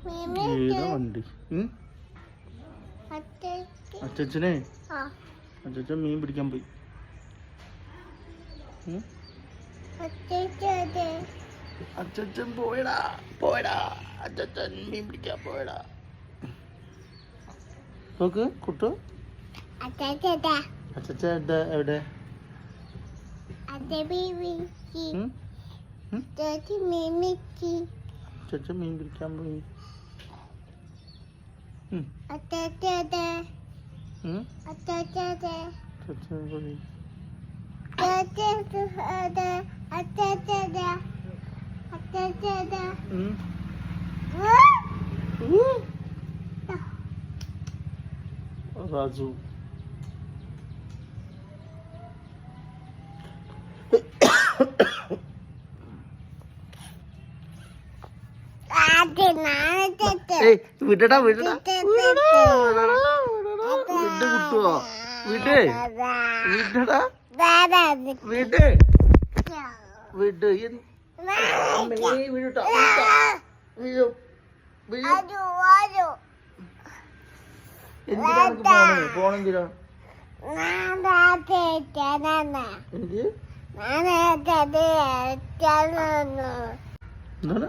ഏതാ വണ്ടി? അച്ഛനെ അച്ഛൻ മീൻ പിടിക്കാൻ പോയി. അച്ഛൻ പോയടാ പോയടാ. അച്ഛൻ മീൻ പിടിക്കാൻ പോയടാ. നോക്ക് കുട്ടു. അച്ഛൻ എവിടെ? അച്ഛൻ മീൻ പിടിക്കാൻ പോയി. അച്ഛൻ പോയി. രാജു വിടടാ വിടടാ വിട് കുട്ടുവോ? വിട് വിടടാ വിട് വിട്. വീഴട്ടോ വീഴും വീഴും. എന്തിനാ പോണെന്തിനാ? എനിക്ക് എന്താണ്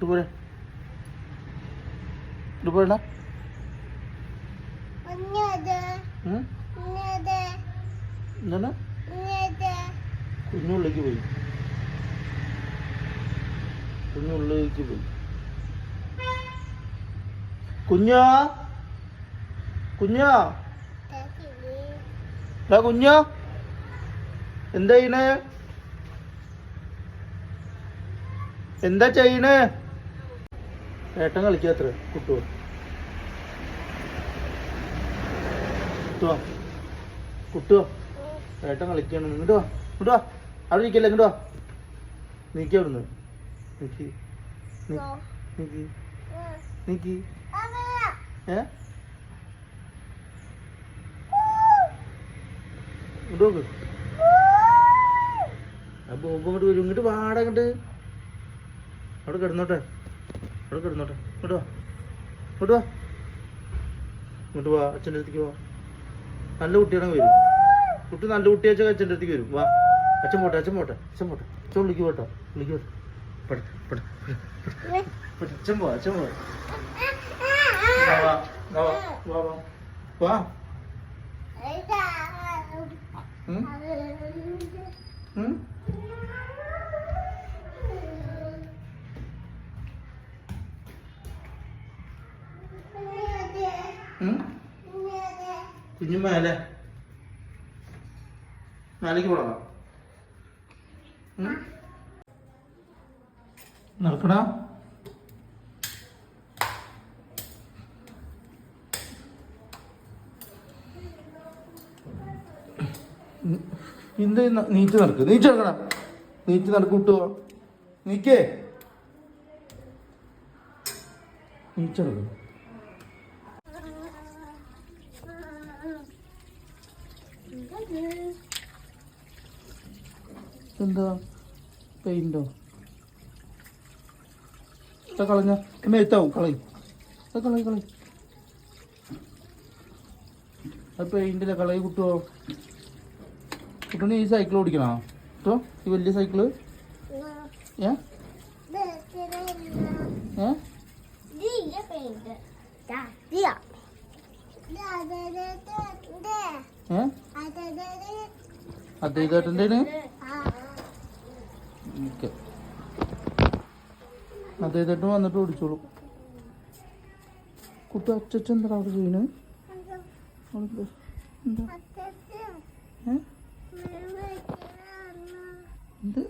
പോരെ പോരടാ. എന്താണ് കുഞ്ഞുള്ളിലേക്ക് പോയി. കുഞ്ഞുള്ളിലേക്ക് പോയി. കുഞ്ഞാ കുഞ്ഞാ കുഞ്ഞാ എന്താ ചെയ്യണേ? എന്താ ചെയ്യണേ? ഏട്ടൻ കളിക്കാത്ര കുട്ടുവോ? കുട്ടുവോ ഏട്ടൻ കളിക്കാണ്. ഇങ്ങോട്ട് വാ ഇങ്ങോട്ട് വാ. അവിടെ നിൽക്കല്ലേ ഇങ്ങോട്ട് വാ. നീക്കി അവിടുന്ന് നീക്കി നീക്കി നീക്കി. ഇങ്ങോട്ട് നോക്ക്. അപ്പൊ ഇങ്ങോട്ട് വരും. ഇങ്ങോട്ട് വാടാ. ഇങ്ങോട്ട് അവിടെ കിടന്നോട്ടെ. അവിടെ കിടന്നോട്ടെ. ഇങ്ങോട്ട് വാ ഇങ്ങോട്ട് വാ ഇങ്ങോട്ട് വാ. അച്ഛൻ്റെ അടുത്തേക്ക് വാ. നല്ല കുട്ടിയാണെങ്കിൽ വരും. കുട്ടി നല്ല കുട്ടി വെച്ചാൽ അച്ഛൻ്റെ അടുത്തേക്ക് വരും. വാ അച്ഛൻ പോട്ടെ അച്ഛൻ പോട്ടെ അച്ഛൻ പോട്ടെ. അച്ഛൻ വിളിക്ക് പോട്ടോ വിളിക്ക് പോട്ടെ. അച്ഛൻ പോവാ അച്ഛൻ പോവാ. വാ വാ വാ വാ. കുഞ്ഞു മേലെ മേലേക്ക് പോടാ. നടക്കടാ. ഇന്ത് നീച്ച് നടക്ക്. നീച്ച് നടക്കടാ. നീച്ച് നടക്ക്. കിട്ടുവോ? നീക്കേ നീച്ച് നടക്കും. എന്താ പെയിന്റോ? കളഞ്ഞ മേത്താവും. കളയും കളയും കളയും. അത് പെയിന്റില്ല. കളയി കുട്ടുവോ? കുട്ടന് ഈ സൈക്കിൾ ഓടിക്കണോ? കേട്ടോ ഈ വലിയ സൈക്കിള്. അതേതേട്ടൻ്റെ ഓക്കെ. അതേതേട്ടൻ വന്നിട്ട് ഓടിച്ചോളൂ. കുട്ടി അച്ഛൻ എന്താ അവിടെ ചെയ്യണേ? എന്താ എന്ത്?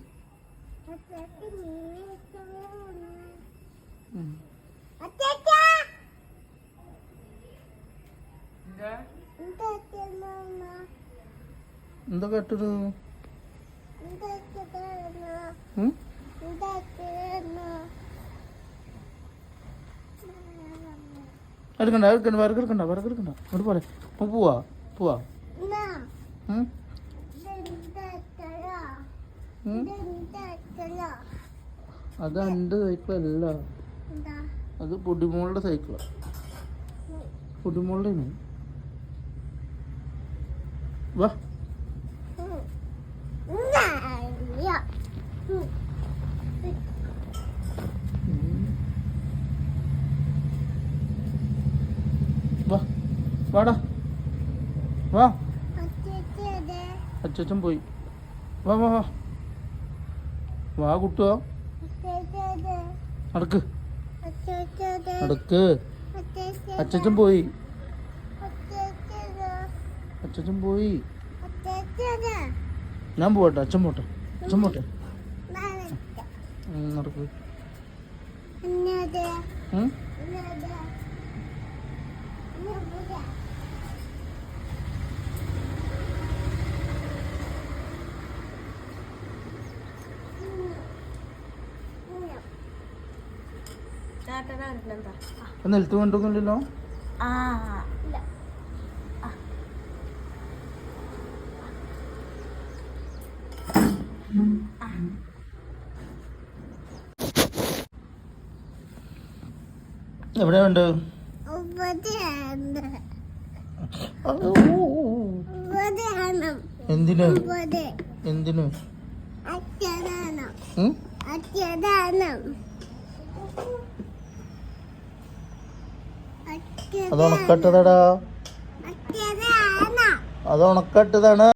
എന്താ കേട്ടത്? എടുക്കണ്ട എടുക്കണ്ട വിറകെടുക്കണ്ട വിറകെടുക്കണ്ട. അങ്ങോട്ട് പോലെ പോവാ പോവാ. അത് എൻ്റെ സൈക്കിളല്ല, അത് പൊടിമോളുടെ സൈക്കിളാണ്. പൊടിമോളുടെ വാ. വാ വാടാ വാ. അച്ഛൻ പോയി. വാ വാ വാ വാ കുട്ടുവാ. നടക്ക് നടക്ക്. അച്ഛൻ പോയി. അച്ഛൻ പോയി. ഞാൻ പോട്ടെ. അച്ഛൻ പോട്ടെ. അച്ഛൻ പോട്ടെ. നടക്ക്. നിലത്ത് കൊണ്ടൊന്നുമില്ലല്ലോ. എവിടെ ഉണ്ട്? എന്തിനു എന്തിനു? അത് ഉണക്കട്ടതാടാ. അത് ഉണക്കട്ടതാണ്.